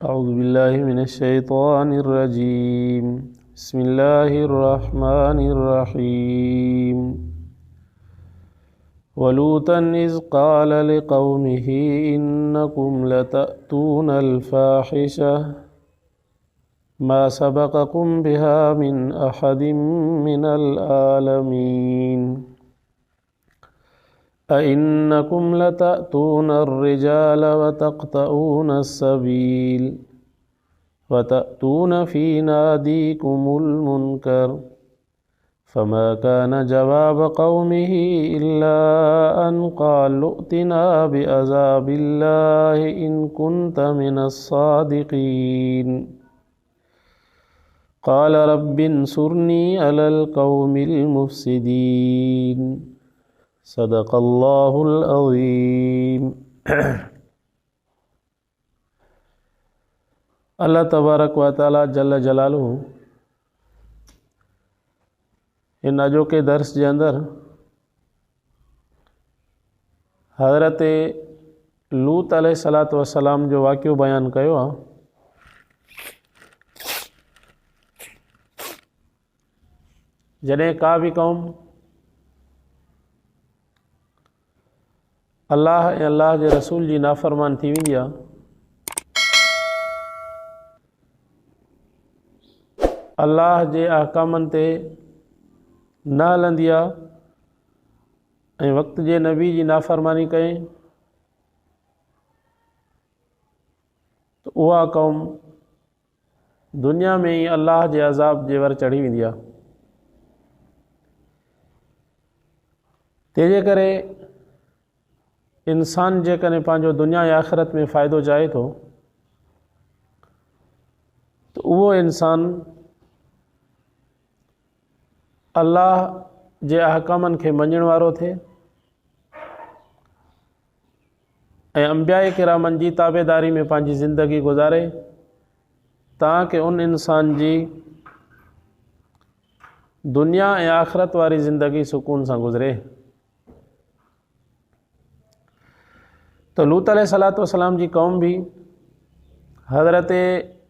أعوذ بالله من الشيطان الرجيم بسم الله الرحمن الرحيم ولوطا إذ قال لقومه إنكم لتأتون الفاحشة ما سبقكم بها من أحد من العالمين أئنكم لتأتون الرجال وتقطعون السبيل وتأتون في ناديكم المنكر فما كان جواب قومه إلا أن قالوا ائتنا بعذاب الله إن كنت من الصادقين قال رب انصرني على القوم المفسدين صدق الله العظيम। अल्लाह तबारक व तआला जल्ल जलालुहु इन अॼोके दर्स जे अंदरि हज़रत लूत अलैहिस्सलातु वस्सलाम जो वाक़ियो बयानु कयो आहे। जॾहिं का बि क़ौम अल्लाह ऐं अल्लाह जे रसूल जी नाफ़रमान थी वेंदी आहे, अल्लाह जे अहकामनि ते न हलंदी आहे ऐं वक़्त जे नबी जी नाफ़रमानी कए त उहा क़ौम दुनिया में ई अल्लाह जे अज़ाब जे वर चढ़ी वेंदी आहे। तंहिंजे करे इंसान जेकॾहिं पंहिंजो दुनिया या आख़िरत में फ़ाइदो चाहे थो त उहो इंसान अल्लाह जे अहकामनि खे मञण वारो थिए ऐं अंबियाए किरामनि जी ताबेदारी में पंहिंजी ज़िंदगी गुज़ारे ताकि उन इंसान जी दुनिया ऐं आख़िरत वारी ज़िंदगी सुकून सां गुज़रे। तो लूत अलैहिस्सलातु वस्सलाम जी क़ौम भी हज़रत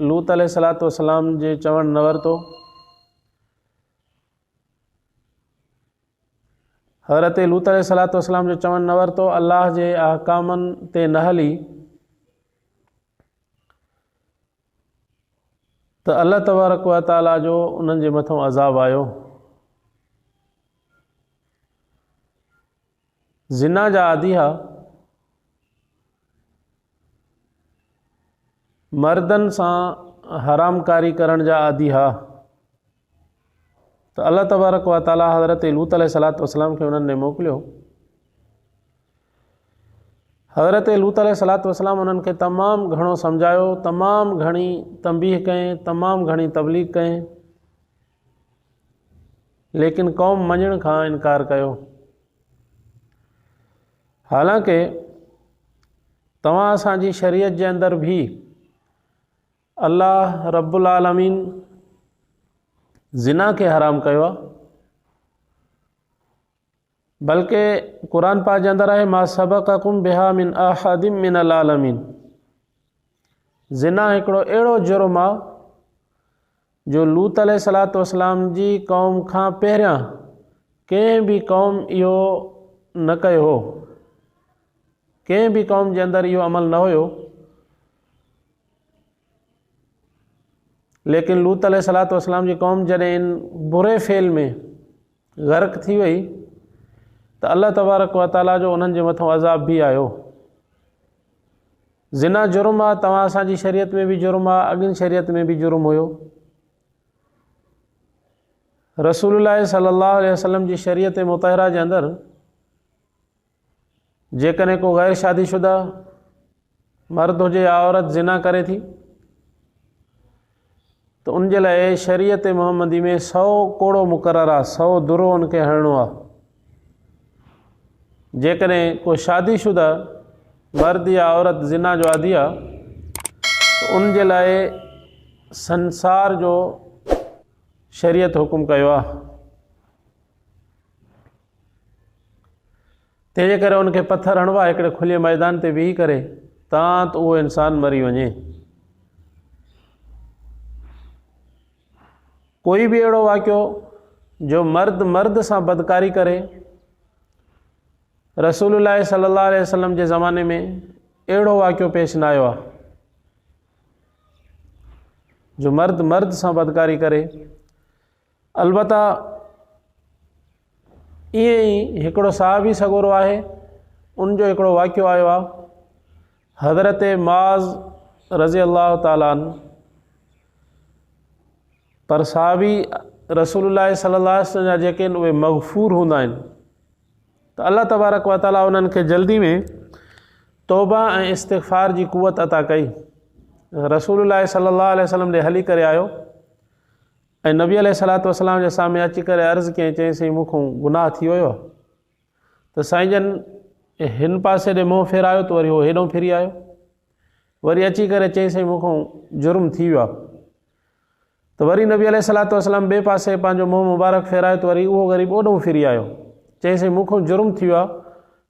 लूत अलैहिस्सलातु वस्सलाम जे चवण न वरितो। हज़रत लूत अलैहिस्सलातु वस्सलाम जो चवण न वरितो, अल्लाह जे अहकामनि ते न हली त अल्लाह तबारक व तआला जो उन्हनि जे मथां अज़ाब आयो। ज़िना जा आदिहा मर्दनि सां हरामकारी करण जा आदि हा त अल्लाह तबारक व तआला हज़रत लूत अलैहिस्सलातु वस्सलाम खे उन्हनि ने मोकिलियो। हज़रत लूत अलैहिस्सलातु वस्सलाम उन्हनि खे तमामु घणो सम्झायो, तमामु घणी तंबीह कयईं, तमामु घणी तबलीग कयईं, लेकिन क़ौम मञण खां इनकार कयो। हालांकि तव्हां असांजी शरीयत जे अंदरि भी अल्लाह रब्बुल आलमीन ज़िना के हराम कयो आहे, बल्कि क़ुरान पाक जे अंदरि आहे मा सबक़कुम बिहा मिन अहदिम मिनल आलमीन। ज़िना हिकिड़ो अहिड़ो जुर्म आहे जो लूत अलैहिस्सलातु वस्सलाम जी क़ौम खां पहिरियां कंहिं बि क़ौम इहो न कयो हो, कंहिं बि क़ौम जे अंदरि इहो अमल न हुयो। लेकिन लूत अलैहिस्सलातु वस्सलाम जी क़ौम जॾहिं इन बुरे फ़ेल में गर्क थी वई त अल्लाह तबारक व तआला जो उन्हनि जे मथां अज़ाब भी आयो। ज़िना जुर्म आहे, तव्हां असांजी शरीयत में भी जुर्म आहे, अॻिन शरीयत में भी जुर्म हुयो। रसूलुल्लाह सल्लल्लाहु अलैहि वसल्लम जी शरीयत मुतहरा जे अंदरि जेकॾहिं को गैर शादीशुदा मर्द हुजे या औरत ज़िना करे थी तो उन जे लाइ शरीयत मोहम्मदी में 100 कोड़ो मुक़ररु आहे, 100 दुरो उनखे हणणो आहे। जेकॾहिं को शादीशुदा मर्द या औरत ज़िना जो आदी आहे तो उन जे लाइ संसार जो शरीयत हुकुम कयो आहे। तंहिंजे करे उनखे पत्थर हणबा हिकिड़े खुले मैदान ते वेही करे तां त उहो इंसान मरी वञे। कोई भी अहिड़ो वाक़ियो जो मर्द सां बदकारी करे, रसूलुल्लाह सल्लल्लाहु अलैहि वसल्लम जे ज़माने में अहिड़ो वाक़ियो पेश न आयो आहे जो मर्द सां बदकारी करे। अलबत्ता ईअं ई हिकिड़ो सहाबी सॻोरो आहे, उन जो हिकिड़ो वाक़ियो आयो आहे। हज़रत मुआज़ रज़ी अल्लाह ताला अन्हु, पर सहाबी रसूलुल्लाह सल्लल्लाहु अलैहि वसल्लम जा जेके आहिनि उहे मग़फ़ूर हूंदा आहिनि, त अल्लाह तबारक व तआला उन्हनि खे जल्दी में तौबा ऐं इस्तिग़फ़ार जी क़ुवत अता कई। रसूलुल्लाह सल्लल्लाहु अलैहि वसल्लम ॾे हली करे आयो ऐं नबी अलैहिस्सलातु वस्सलाम जे साम्हूं अची करे अर्ज़ु कयईं, चयईंसि मूंखां गुनाह थी वियो आहे। त साईं जन हिन पासे ॾे मुंहुं फेरायो त वरी उहो हेॾो फिरी आयो, वरी अची करे चयईंसि मूंखां जुर्म थी वियो आहे। त वरी नबी अलैहिस्सलातु वस्सलाम ॿिए पासे पंहिंजो मुंहुं मुबारक फेरायो त वरी उहो ग़रीब ओॾो फिरी आयो। चयईंसि मूंखां जुर्म थी वियो आहे,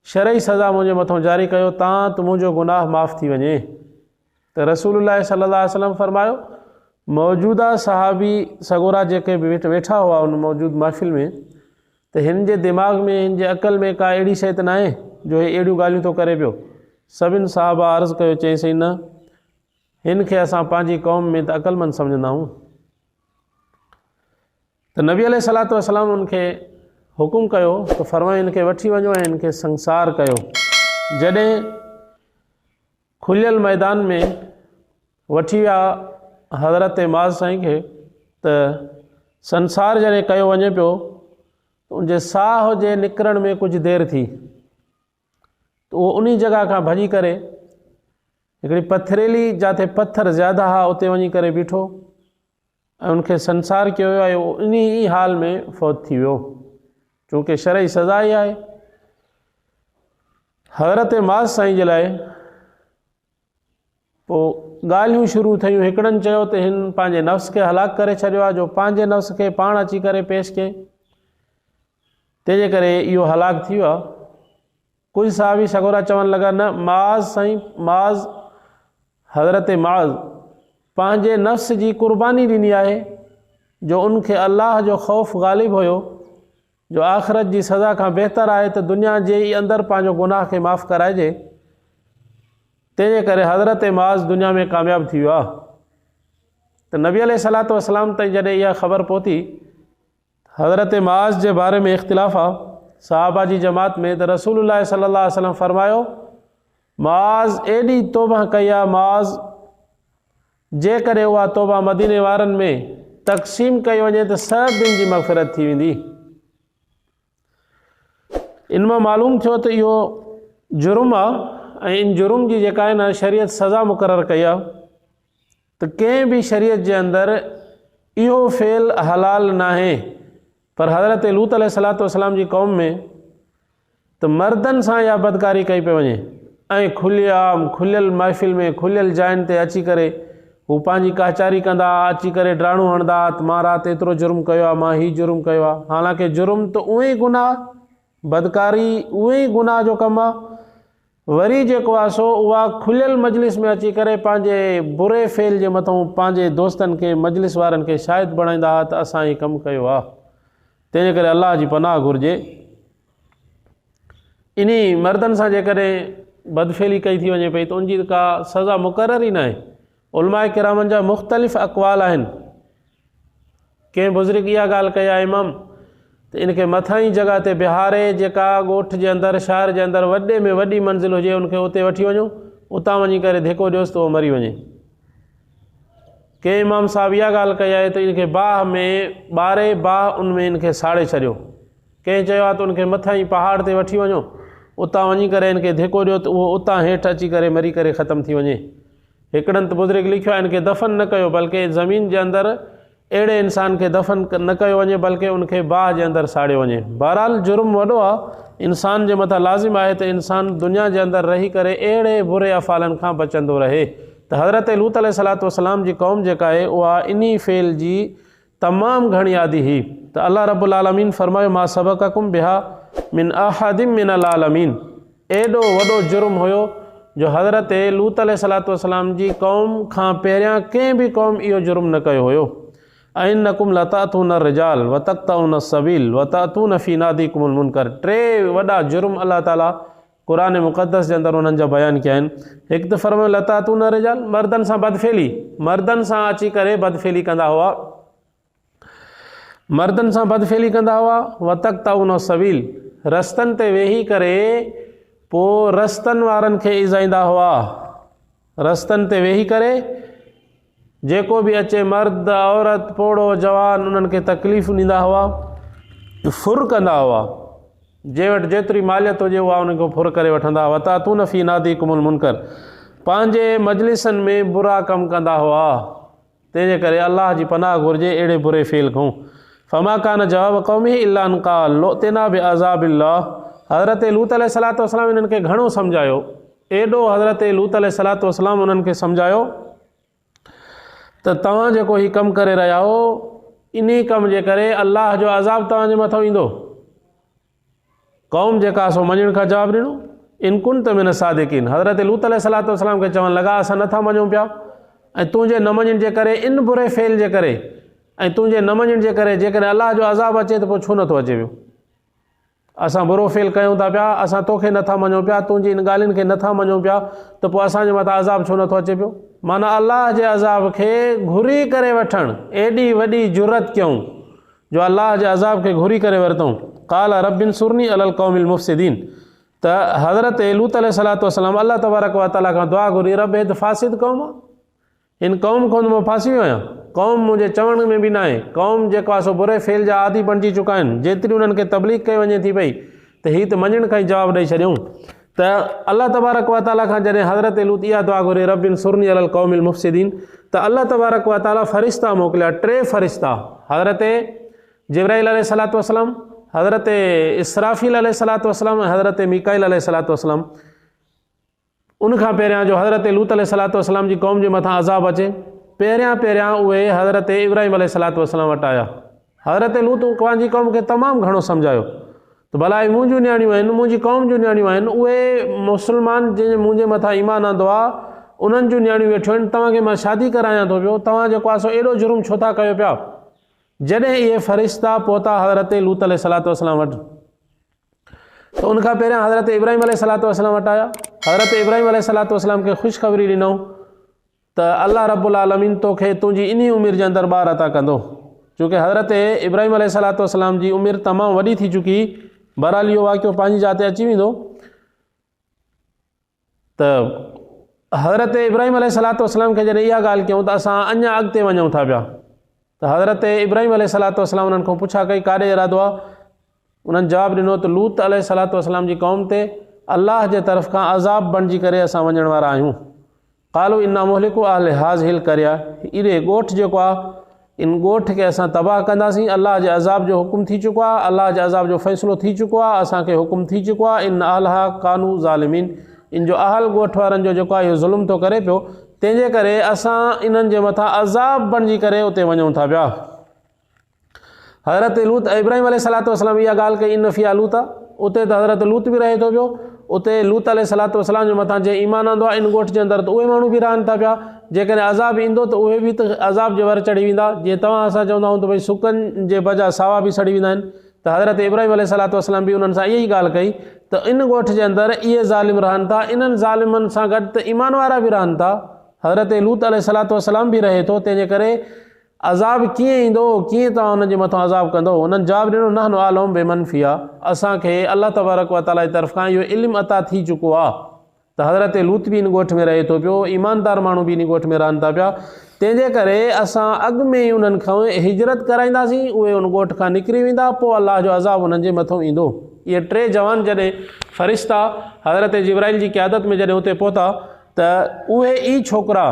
शरई सज़ा मुंहिंजे मथां जारी कयो तव्हां त मुंहिंजो गुनाह माफ़ थी वञे। त रसूलुल्लाह सल्लल्लाहु अलैहि वसल्लम फरमायो, मौजूदा सहाबी सॻोरा जेके बि वेठा हुआ उन मौजूद महफ़िल में, त हिन जे दिमाग़ में, हिन जे अक़ल में का अहिड़ी शइ त न आहे जो हे अहिड़ियूं ॻाल्हियूं थो करे पियो। सभिनि साहबा अर्ज़ु कयो, चयईंसि न, हिन खे असां पंहिंजी क़ौम में त अक़लमंद सम्झंदा आहियूं। त नबी अलैहिस्सलातु वस्सलाम उनखे हुकुम कयो त फरमायो हिन खे वठी वञो ऐं हिन खे संसार कयो। जॾहिं खुलियल मैदान में वठी विया हज़रत मुआज़ साईं खे, त संसार जॾहिं कयो वञे पियो त उनजे साह जे निकिरण में कुझु देरि थी, त उहो उन जॻह खां भॼी करे हिकिड़ी पथरेली जिते पत्थर ज़्यादा हुआ उते वञी करे बीठो ऐं उनखे संसार कयो वियो आहे। उन ई हाल में फ़ौत थी वियो, चूंकि शरई सज़ा ई आहे। हज़रत मुआज़ साईं जे लाइ पोइ ॻाल्हियूं शुरू थियूं। हिकिड़नि चयो त हिन पंहिंजे नफ़्स खे हलाक करे छॾियो आहे, जो पंहिंजे नफ़्स खे पाण अची करे पेश कयईं, तंहिंजे करे इहो हलाक थी वियो आहे। कुझु साहबी सॻोरा चवणु लॻा न, मुआज़ साईं, मुआज़ हज़रत मुआज़ पंहिंजे नफ़्स जी क़ुर्बानी ॾिनी आहे, जो उनखे अल्लाह जो ख़ौफ़ ग़ालिब हुयो, जो आख़िरत जी सज़ा खां बहितर आहे त दुनिया जे ई अंदरि पंहिंजो गुनाह खे माफ़ कराइजे। तंहिंजे करे हज़रत मुआज़ दुनिया में कामयाबु थी वियो आहे। त नबी अलैहिस्सलातु वस्सलाम ताईं जॾहिं इहा ख़बर पहुती हज़रत मुआज़ जे बारे में इख़्तिलाफ़ आहे सहाबा जी जमात में, त रसूलुल्लाह सल्लल्लाहु अलैहि वसल्लम फरमायो, मुआज़ एॾी तौबा कई आहे, मुआज़ जेकॾहिं उहा तौबा मदीने वारनि में तक़सीम कई वञे त सभिनि जी मग़फ़िरत थी वेंदी। इन मां मालूम थियो त इहो जुर्म आहे ऐं इन जुर्म जी जेका आहे न शरीयत सज़ा मुक़ररु कई आहे, त कंहिं बि शरीयत जे अंदरि इहो फ़ेल हलाल न आहे। पर हज़रत लूत अलैहिस्सलातु वस्सलाम जी क़ौम में त मर्दनि सां इहा बदकारी कई पई वञे ऐं खुलियल महफ़िल में खुलियल जाइनि ते अची करे हू पंहिंजी कहचारी कंदा, अची करे ड्राणू हणंदा त मां राति एतिरो जुर्म कयो आहे, मां हीउ जुर्म कयो आहे। हालांकि जुर्म त उहे ई गुनाह, बदकारी उहे ई गुनाह जो कमु आहे। वरी जेको आहे सो उहा खुलियल मजलिस में अची करे पंहिंजे बुरे फ़ेल जे मथां पंहिंजे दोस्तनि खे, मजलिस वारनि खे शाहिद बणाईंदा हुआ त असां हीउ कमु कयो आहे। तंहिंजे करे अलाह जी पनाह घुरिजे। इन मर्दनि सां जेकॾहिं बदफ़ेली कई थी वञे पई त उनजी का सज़ा मुक़ररु ई न आहे। उलमाए किरामनि जा मुख़्तलिफ़ अक़वाल आहिनि। कंहिं बुज़ुर्ग इहा ॻाल्हि कई आहे इमाम, त इनखे मथां ई जॻह ते बिहारे, जेका ॻोठ जे अंदरि, शहर जे अंदरि वॾे में वॾी मंज़िल हुजे, उनखे उते वठी वञो, उतां वञी करे धिको ॾियोसि त उहो मरी वञे। कंहिं इमाम साहिब इहा ॻाल्हि कई आहे त इनखे बाह में ॿारे, बाह उन में इनखे साड़े छॾियो। कंहिं चयो आहे त उनखे मथां ई पहाड़ ते वठी वञो, उतां वञी करे इनखे धिको ॾियो त उहो उतां हेठि अची करे मरी करे ख़तमु थी वञे। हिकिड़नि त बुज़ुर्ग लिखियो आहे इनखे दफ़न न कयो, बल्कि ज़मीन जे अंदरि अहिड़े इंसान खे दफ़न न कयो वञे, बल्कि उनखे बाह जे अंदरि साड़ियो वञे। बहरहाल जुर्म वॾो आहे, इंसान जे मथां लाज़िम आहे त इंसान दुनिया जे अंदरि रही करे अहिड़े बुरे अफ़ालनि खां बचंदो रहे। त हज़रत लूत अलैहिस्सलातु वस्सलाम जी क़ौम जेका आहे उहा इन्ही फ़ेल जी तमामु घणी आदी हुई। त अल्लाह रब्बुल आलमीन फरमायो, मा सबक़कुम बिहा मिन अहदिम मिनल आलमीन। एॾो वॾो जुर्म हुयो जो हज़रत लूत अलैहिस्सलातु वस्सलाम जी क़ौम खां पहिरियां कंहिं बि क़ौम इहो जुर्म न कयो हुयो। अइन्नकुम लतातून रिजाल व तक़तऊन सबील व तातून फी नादीकुमुल मुनकर। टे वॾा जुर्म अल्लाह ताला क़ुरान मुक़द्दस जे अंदरि उन्हनि जा बयानु कया आहिनि। हिकु त फरमायो लतातून रिजाल, मर्दनि सां बदफेली, मर्दनि सां अची करे बदफेली कंदा हुआ, मर्दनि सां बदफेली कंदा हुआ। व तक़तऊन सबील, रस्तनि ते वेही करे पोइ रस्तनि वारनि खे इज़ाईंदा हुआ, रस्तनि ते वेही करे जेको बि अचे मर्द औरत पोड़ो जवान उन्हनि खे तकलीफ़ ॾींदा हुआ, फुर कंदा हुआ, जे वटि जेतिरी मालियत हुजे उहा उन खे फुर करे वठंदा हुआ। तातून फी नादीकुमुल मुनकर, पंहिंजे मजलिसनि में बुरा कमु कंदा हुआ, तंहिंजे करे अल्लाह जी पनाह घुरिजे अहिड़े बुरे फेल खां। फमा कान जवाब क़ौमी इल्ला अन क़ाल लोतना बि अज़ाबिल्लाह। हज़रत लूत अलैहिस्सलातु वस्सलाम इन्हनि खे घणो सम्झायो, एॾो हज़रत लूत अलैहिस्सलातु वस्सलाम उन्हनि खे सम्झायो त तव्हां जेको हीउ कमु करे रहिया हो, इन कम जे करे अल्लाह जो अज़ाब तव्हांजे मथां ईंदो। क़ौम जेका सो मञण खां जवाबु ॾिनो, इन कुंत मिन सादिकीन। हज़रत लूत अलैहिस्सलातु वस्सलाम खे चवणु लॻा असां नथा मञूं पिया, ऐं तुंहिंजे न मञण जे करे, इन बुरे फेल जे करे ऐं तुंहिंजे न मञण जे करे जेकॾहिं अल्लाह जो अज़ाब अचे त पोइ छो नथो अचे पियो। असां बुरो फेल कयूं था पिया, असां तोखे नथा मञूं पिया, तुंहिंजी इन ॻाल्हियुनि खे नथा मञूं पिया, त पोइ असांजे मथां अज़ाब छो नथो अचे पियो। माना अल्लाह जे अज़ाब खे घुरी करे वठणु, एॾी वॾी जुरत कयूं जो अल्लाह जे अज़ाब खे घुरी करे वरितऊं। क़ाल रब्बिन सुरनी अलल क़ौमिल मुफ़्सिदीन। त हज़रत लूत अलैहिस्सलातु वस्सलाम अल्लाह तबारक व तआला खां दुआ घुरी, रब हे त फासिद क़ौम आहे, हिन क़ौम खां मां फासी वियो आहियां, क़ौम मुंहिंजे चवण में बि न आहे, क़ौम जेको आहे सो बुरे फेल जा आदि बणिजी चुका आहिनि, जेतिरी उन्हनि खे तबलीग कई वञे थी पई त हीअ त मञण खां ई जवाबु ॾेई छॾियऊं। त अल्लाह तबारक व तआला खां जॾहिं हज़रत लूत इहा दुआ घुरी रब्बिन सुरनी अलल क़ौमिल मुफ़्सिदीन, त अल्लाह तबारक व तआला फ़रिश्ता मोकिलिया, टे फ़रिश्ता, हज़रत जिब्राईल अलैहिस्सलातु वस्सलाम, हज़रत इसराफ़ील अलैहिस्सलातु वस्सलाम ऐं हज़रत मीकाईल अलैहिस्सलातु वस्सलाम। उनखां पहिरियां जो हज़रत लूत अलैहिस्सलातु वस्सलाम जी क़ौम जे मथां अज़ाब अचे, पहिरियां उहे हज़रत इब्राहिम अलैहिस्सलातु वस्सलाम वटि आया। हज़रत लूत पंहिंजी क़ौम खे तमामु घणो सम्झायो त भला ही मुंहिंजूं न्याणियूं आहिनि, मुंहिंजी क़ौम जूं न्याणियूं आहिनि, उहे मुस्लमान जंहिं मुंहिंजे मथां ईमान आंदो आहे उन्हनि जूं न्याणियूं वेठियूं आहिनि, तव्हांखे मां शादी करायां थो पियो, तव्हां जेको आहे सो एॾो जुर्म छो था कयो पिया। जॾहिं इहे फ़रिश्ता पहुता हज़रत लूत अलैहिस्सलातु वस्सलाम वटि, त उनखां पहिरियां हज़रत इब्राहिम अलैहिस्सलातु वस्सलाम वटि आया। हज़रत इब्राहिम अलैहिस्सलातु वस्सलाम खे ख़ुशख़बरी ॾिनऊं त अल्लाह रब्बुल आलमीन तोखे तुंहिंजी इन उमिरि जे अंदरि ॿार अता कंदो, छोकी हज़रत इब्राहिम अलैहिस्सलातु वस्सलाम जी उमिरि तमामु वॾी थी चुकी। बहरहाल इहो वाक़ियो पंहिंजी जाते अची वेंदो। त हज़रत इब्राहिम अलैहिस्सलातु वस्सलाम खे जॾहिं इहा ॻाल्हि कयूं त असां अञा अॻिते वञूं था पिया, त हज़रत इब्राहिम अलैहिस्सलातु वस्सलाम उन्हनि खां पुछा कई काॾे इरादो आहे, उन्हनि जवाबु ॾिनो त लूत अलैहिस्सलातु वस्सलाम जी क़ौम ते अल्लाह जे तरफ़ खां अज़ाब बणिजी करे असां वञण वारा आहियूं। क़ालू इन्ना मुहलिकू अहल हाज़िहिल क़रया, इहे ॻोठ जेको आहे इन ॻोठ खे असां तबाह कंदासीं, अल्लाह जे अज़ाब जो हुकुम थी चुको आहे, अल्लाह जे अज़ाब जो फ़ैसिलो थी चुको आहे, असांखे हुकुम थी चुको आहे। इन अहलहा कानू ज़ालिमीन, इन जो अहल ॻोठ वारनि जो जेको आहे इहो ज़ुल्म थो करे पियो, तंहिंजे करे असां इन्हनि जे मथां अज़ाब बणिजी करे उते वञूं था पिया। हज़रत लूत इब्राहिम अलैहिस्सलातु वस्सलाम इहा ॻाल्हि कई, इन फ़िया लूत, उते त हज़रत लूत बि रहे थो पियो, उते लूत अलैहिस्सलातु वस्सलाम जे मथां जे ईमान आंदो आहे इन ॻोठ जे अंदरि, त उहे माण्हू बि रहनि था पिया। जेकॾहिं अज़ाब ईंदो त उहे बि त अज़ाब जे वर चढ़ी वेंदा, जीअं तव्हां असां चवंदा आहियूं त भई सुकनि जे बजा सावा बि सड़ी वेंदा आहिनि। त हज़रत इब्राहिम अलैहिस्सलातु वस्सलाम बि उन्हनि सां इहा ई ॻाल्हि कई त इन ॻोठ जे अंदरि इहे ज़ालिम रहनि था, इन्हनि ज़ालिमनि सां गॾु त ईमान वारा बि रहनि था, हज़रत लूत अलैहिस्सलातु वस्सलाम बि रहे थो, तंहिंजे करे अज़ाब कीअं ईंदो, कीअं तव्हां हुननि जे मथां अज़ाब कंदो। हुननि जवाबु ॾिनो नहनु आलम बेमन फ़िया, असांखे अल्लाह तबारक व तआला जी तरफ़ खां इहो इल्मु अता थी चुको आहे त हज़रत लूत बि इन ॻोठ में रहे थो पियो, ईमानदार माण्हू बि इन ॻोठ में रहनि था पिया, तंहिंजे करे असां अॻु में ई उन्हनि खां हिजरत कराईंदासीं, उहे उन ॻोठ खां निकिरी वेंदा, पोइ अल्लाह जो अज़ाब उन्हनि जे मथां ईंदो। इहे टे जवान जॾहिं फ़रिश्ता हज़रत जिब्राईल जी क़यादत में जॾहिं उते पहुता त उहे ई छोकिरा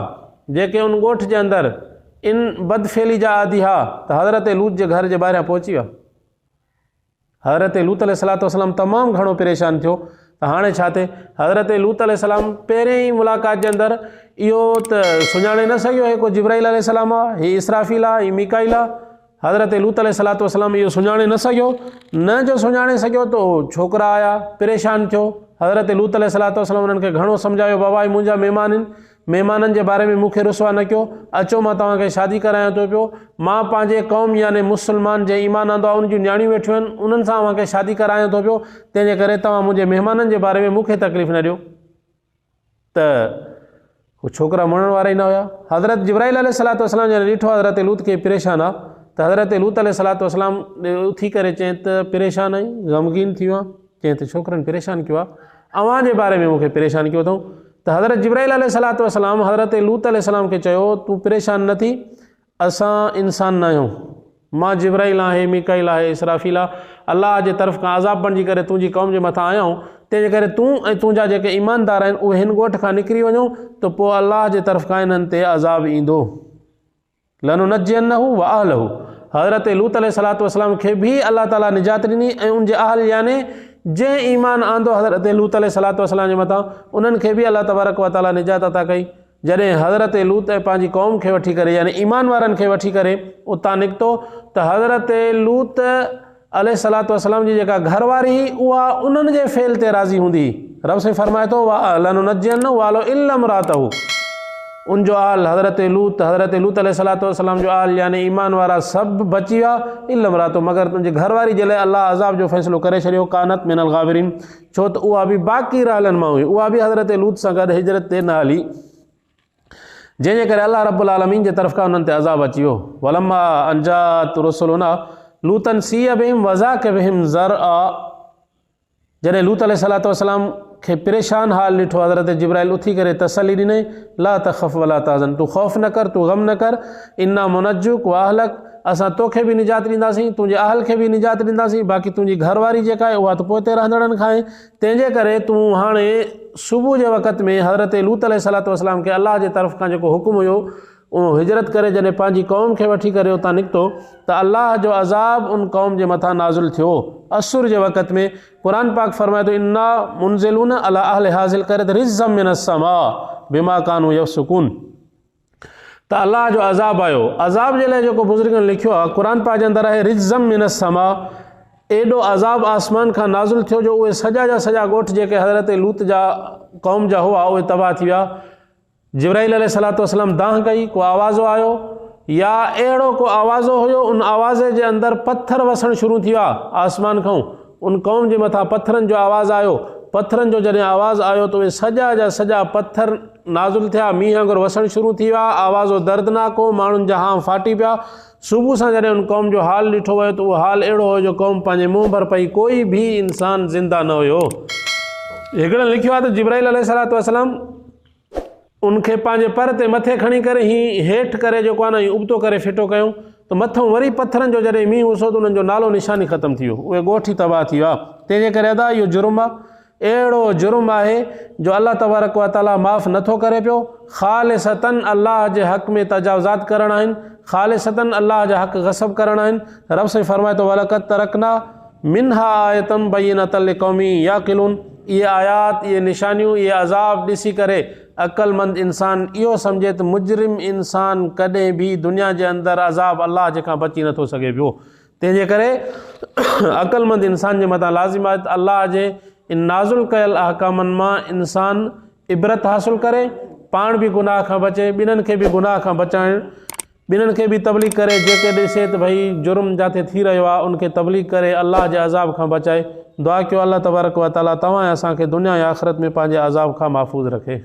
जेके उन ॻोठ जे अंदरि इन बदफेली जा आदि हा त हज़रत लूत जे घर जे ॿाहिरियां पहुची विया। हज़रत लूत अलैहिस्सलातु वस्सलाम तमामु घणो परेशान थियो त हाणे छा थिए। हज़रत लूत अलैहिस्सलाम पहिरें ई मुलाक़ात जे अंदरि इहो त सुञाणे न सघियो हे को जिब्राईल अलैहिस्सलाम आहे, हीउ इसराफ़ील आहे, हीउ मीकाईल आहे। हज़रत लूत अलैहिस्सलातु वस्सलाम इहो सुञाणे न सघियो, न जो सुञाणे सघियो त छोकिरा आया, परेशान थियो। हज़रत लूत अलैहिस्सलातु वस्सलाम उन्हनि खे घणो सम्झायो, बाबा ही मुंहिंजा महिमान आहिनि, महिमाननि जे बारे में मूंखे रुसवा न कयो, अचो मां तव्हांखे शादी करायां थो पियो, मां पंहिंजे क़ौम यानी मुस्लमान जे ईमान आंदो आहे उन जूं न्याणियूं वेठियूं आहिनि, उन्हनि सां तव्हांखे शादी करायां थो पियो, तंहिंजे करे तव्हां मुंहिंजे महिमाननि जे बारे में मूंखे तकलीफ़ न ॾियो। त उहे छोकिरा मञण वारा ई न हुया। हज़रत जिब्राइल अलैहिस्सलाम जॾहिं ॾिठो हज़रत लूत खे परेशान आहे, त हज़रत लूत अलैहिस्सलाम उथी करे चई त परेशान आई, ग़मगीन थी वियो आहे, चई त छोकिरनि परेशान कयो आहे, अव्हां जे बारे में मूंखे परेशान कयो अथऊं। त हज़रत जिब्राइल अलैहिस्सलाम हज़रत लूत अलैहिस्सलाम खे चयो, तूं परेशान न थी, असां इंसान न आहियूं, मां जिब्राइल आहे, मीकाइल आहे, इसराफील आहे, अलाह जे तरफ़ खां अज़ाब बणिजी करे तुंहिंजी क़ौम जे मथां आया आहियूं, तंहिंजे करे तूं ऐं तुंहिंजा जेके ईमानदार आहिनि उहे हिन ॻोठ खां निकिरी वञो, त पोइ अलाह जे तरफ़ खां इन्हनि ते अज़ाब ईंदो। लनुनज्जियन्नहु व अहलहु, हज़रत लूत अलैहिस्सलाम खे बि अलाह ताला निजात ॾिनी ऐं उनजे अहल याने जंहिं ईमान आंदो हज़रत लूत अलैहिस्सलाम जे मथां उन्हनि खे बि अलाह तबारक व तआला निजात अता कई। जॾहिं हज़रत लूत पंहिंजी क़ौम खे वठी करे यानी ईमान वारनि खे वठी करे उतां निकितो, त हज़रत लूत अलैहिस्सलाम जी जेका घरवारी उहा उन्हनि जे फेल ते राज़ी हूंदी। रब से फरमाए थो लनुनज्जियन्नहु वालो इल्ला इम्राअतहु, उनजो आल हज़रत लूत अलैहिस्सलाम जो आल यानी ईमान वारा सभु बची विया, इल्ला इम्राअतहु, मगर तुंहिंजी घरवारी जे लाइ अलाह अज़ाब जो फ़ैसिलो करे छॾियो, कानत मिनल गाबिरीन, छो त उहा बि बाक़ी रहलनि मां हुई, उहा बि हज़रत लूत सां गॾु हिजरत ते न हली, जंहिंजे करे अलाह रब्बुल आलमीन जे तरफ़ खां उन्हनि ते अज़ाब अची वियो। वलम्मा अंजात रुसुलुना लूतन सीअ बिहिम वज़ाक़ बिहिम ज़रअ, जॾहिं लूत अलैहिस्सलाम खे परेशान हाल ॾिठो, हज़रत जिब्राइल उथी करे तसली ॾिनई, ला तख़फ़ वला तहज़न, तूं ख़ौफ़ न कर, तूं ग़म न कर, इन्ना मुनज्जुक व अहलक, असां तोखे बि निजात ॾींदासीं, तुंहिंजे अहल खे बि निजात ॾींदासीं, बाक़ी तुंहिंजी घरवारी जेका आहे उहा त पोइ रहंदड़नि खां आहे, तंहिंजे करे तूं हाणे सुबुह जे वक़्त में हज़रत लूत अलैहिस्सलाम खे अलाह जे तरफ़ खां जेको हुकुम हुयो उहो हिजरत करे जॾहिं पंहिंजी क़ौम खे वठी करे उतां निकितो, त अलाह जो अज़ाब उन क़ौम जे मथां नाज़िल थियो। असुर जे वक़्त में क़ुरान पाक फरमाए थो, इन्ना मुनज़िलून अला अहलि हाज़िल करे रिज़्ज़म मिनस समा बिमा कानू यफ़्सुकून, त अलाह जो अज़ाब आयो। अज़ाब जे लाइ जेको बुज़ुर्गनि लिखियो आहे क़ुरान पाक जे अंदरि आहे रिज़्ज़म मिनस समा, एॾो अज़ाब आसमान खां नाज़िल थियो जो उहे सॼा जा सॼा ॻोठ जेके हज़रत लूत जा क़ौम जा हुआ उहे तबाह थी विया। जिब्राइल अलैहिस्सलाम दाह कई, को आवाज़ो आयो या अहिड़ो को आवाज़ो हुयो, उन आवाज़े जे अंदरि पत्थर वसणु शुरू थी विया आसमान खां, उन क़ौम जे मथां पत्थरनि जो आवाज़ आयो। पत्थरनि जो जॾहिं आवाज़ आयो त उहे सॼा जा सॼा पत्थर नाज़ुल थिया, मींहं वांगुरु वसणु शुरू थी विया, आवाज़ो दर्दनाक हो, माण्हुनि जा हां फाटी पिया। सुबुह सां जॾहिं उन क़ौम जो हाल ॾिठो वियो त उहो हाल अहिड़ो हुयो जो क़ौम पंहिंजे मुंहुं भर पई, कोई बि इंसान ज़िंदा न हुयो। हिकिड़े लिखियो आहे त जिब्राइल अलैहिस्सलाम उनखे पंहिंजे पर ते मथे खणी करे हीअं हेठि करे जेको आहे न उबतो करे फिटो कयूं, त मथां वरी पत्थरनि जो जॾहिं मींहुं वसो त उन्हनि जो नालो निशानी ख़तमु थी वियो, उहे ॻोठ ई तबाह थी विया। तंहिंजे करे अदा इहो जुर्म आहे, अहिड़ो जुर्म आहे जो अलाह तबारक व तआला माफ़ नथो करे पियो। ख़ालिसतन अलाह जे हक़ में तजावुज़ात करणा आहिनि, ख़ालिसतन अलाह जा हक़ गसब करणा आहिनि। रब से फरमाए थो, वलक़द तरकना मिनहा आयतम बय्यिनतन लिक़ौमी याक़िलून, इहे आयात, इहे निशानियूं, इहे अज़ाब ॾिसी करे अक़लमंद इंसान इहो सम्झे त मुजरिम इंसान कॾहिं बि दुनिया जे अंदरि अज़ाब अलाह जेखां बची नथो सघे पियो। तंहिंजे करे अक़लमंद इंसान जे मथां लाज़िम आहे त अलाह जे इन नाज़ुल कयल अहकामनि मां इंसान इबरत हासिल करे, पाण बि गुनाह खां बचे, ॿिन्हिनि खे बि गुनाह खां बचाइण, ॿिन्हिनि खे बि तबलीग करे, जेके ॾिसे त भई जुर्म जिथे थी रहियो आहे उनखे तबलीग करे अलाह जे अज़ाब खां बचाए। दुआ कयो अलाह तबारक व तआला तव्हां ऐं असांखे दुनिया ऐं आख़िरत में पंहिंजे अज़ाब खां महफ़ूज़ रखे।